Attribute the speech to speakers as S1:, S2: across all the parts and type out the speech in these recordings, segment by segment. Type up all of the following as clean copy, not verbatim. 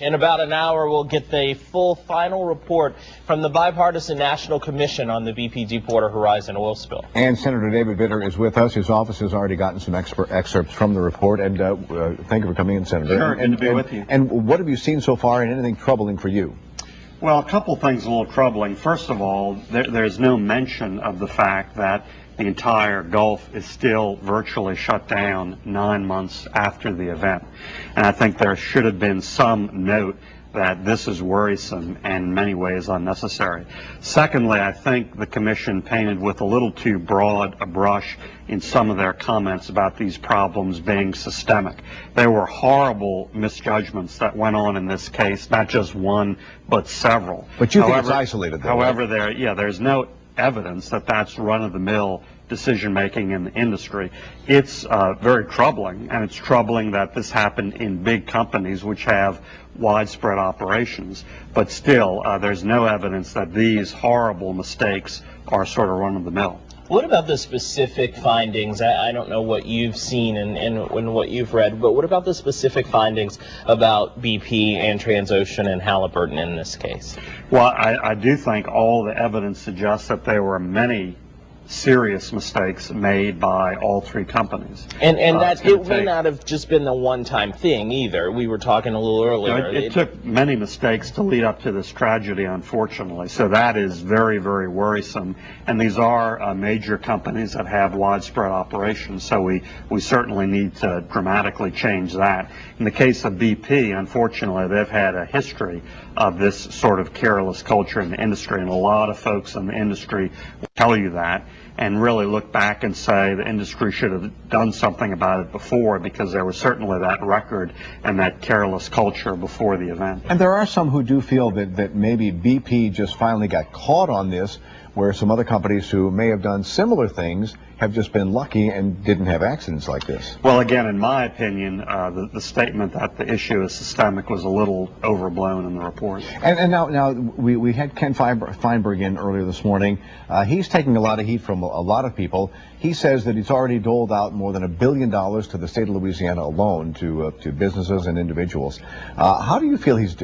S1: In about an hour, we'll get the full final report from the Bipartisan National Commission on the BP Deepwater Horizon oil spill.
S2: And Senator David Vitter is with us. His office has already gotten some excerpts from the report. And thank you for coming in, Senator.
S3: Sure, good to be with you.
S2: And what have you seen so far, and anything troubling for you?
S3: Well, a couple things a little troubling. First of all, there's no mention of the fact that the entire Gulf is still virtually shut down 9 months after the event. And I think there should have been some note that this is worrisome and in many ways unnecessary. Secondly, I think the Commission painted with a little too broad a brush in some of their comments about these problems being systemic. There were horrible misjudgments that went on in this case, not just one, but several.
S2: But you think it's isolated, though,
S3: however,
S2: right?
S3: there's no evidence that that's run-of-the-mill decision-making in the industry. It's very troubling, and it's troubling that this happened in big companies which have widespread operations. But still, there's no evidence that these horrible mistakes are sort of run-of-the-mill.
S1: What about the specific findings? I don't know what you've seen and what you've read, but what about the specific findings about BP and Transocean and Halliburton in this case?
S3: Well, I do think all the evidence suggests that there were many serious mistakes made by all three companies.
S1: And that it may not have just been the one-time thing either. We were talking a little earlier.
S3: It took many mistakes to lead up to this tragedy, unfortunately. So that is very, very worrisome. And these are major companies that have widespread operations. So we certainly need to dramatically change that. In the case of BP, unfortunately, they've had a history of this sort of careless culture in the industry. And a lot of folks in the industry will tell you that, and really look back and say the industry should have done something about it before, because there was certainly that record and that careless culture before the event.
S2: And there are some who do feel that maybe BP just finally got caught on this, where some other companies who may have done similar things have just been lucky and didn't have accidents like this.
S3: Well, again, in my opinion, the statement that the issue is systemic was a little overblown in the report.
S2: And now we had Ken Feinberg in earlier this morning. He's taking a lot of heat from a lot of people. He says that he's already doled out more than $1 billion to the state of Louisiana alone to businesses and individuals. How do you feel his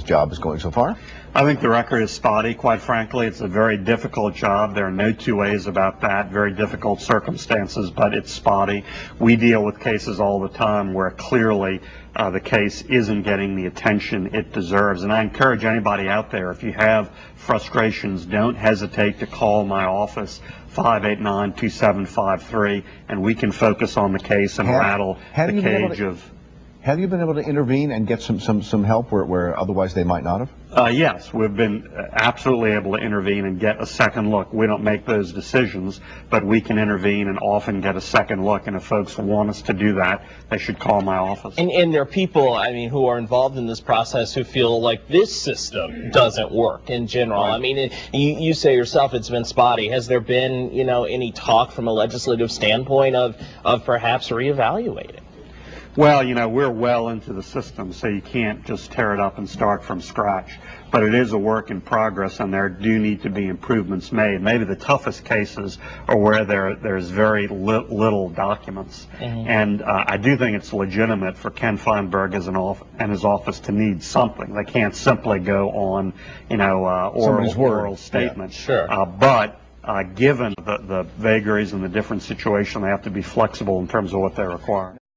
S2: job is going so far?
S3: I think the record is spotty, quite frankly. It's a very difficult job. There are no two ways about that. Very difficult circumstances, but it's spotty. We deal with cases all the time where clearly the case isn't getting the attention it deserves. And I encourage anybody out there, if you have frustrations, don't hesitate to call my office, 589-2753, and we can focus on the case and rattle the cage of...
S2: Have you been able to intervene and get some help where otherwise they might not have?
S3: Yes, we've been absolutely able to intervene and get a second look. We don't make those decisions, but we can intervene and often get a second look. And if folks want us to do that, they should call my office.
S1: And there are people, I mean, who are involved in this process who feel like this system doesn't work in general. Right. I mean, you say yourself it's been spotty. Has there been, any talk from a legislative standpoint of perhaps reevaluating?
S3: Well, we're well into the system, so you can't just tear it up and start from scratch. But it is a work in progress, and there do need to be improvements made. Maybe the toughest cases are where there's very little documents. Mm-hmm. And I do think it's legitimate for Ken Feinberg and his office to need something. They can't simply go on, oral statements.
S1: Yeah, sure.
S3: But given the vagaries and the different situation, they have to be flexible in terms of what they require.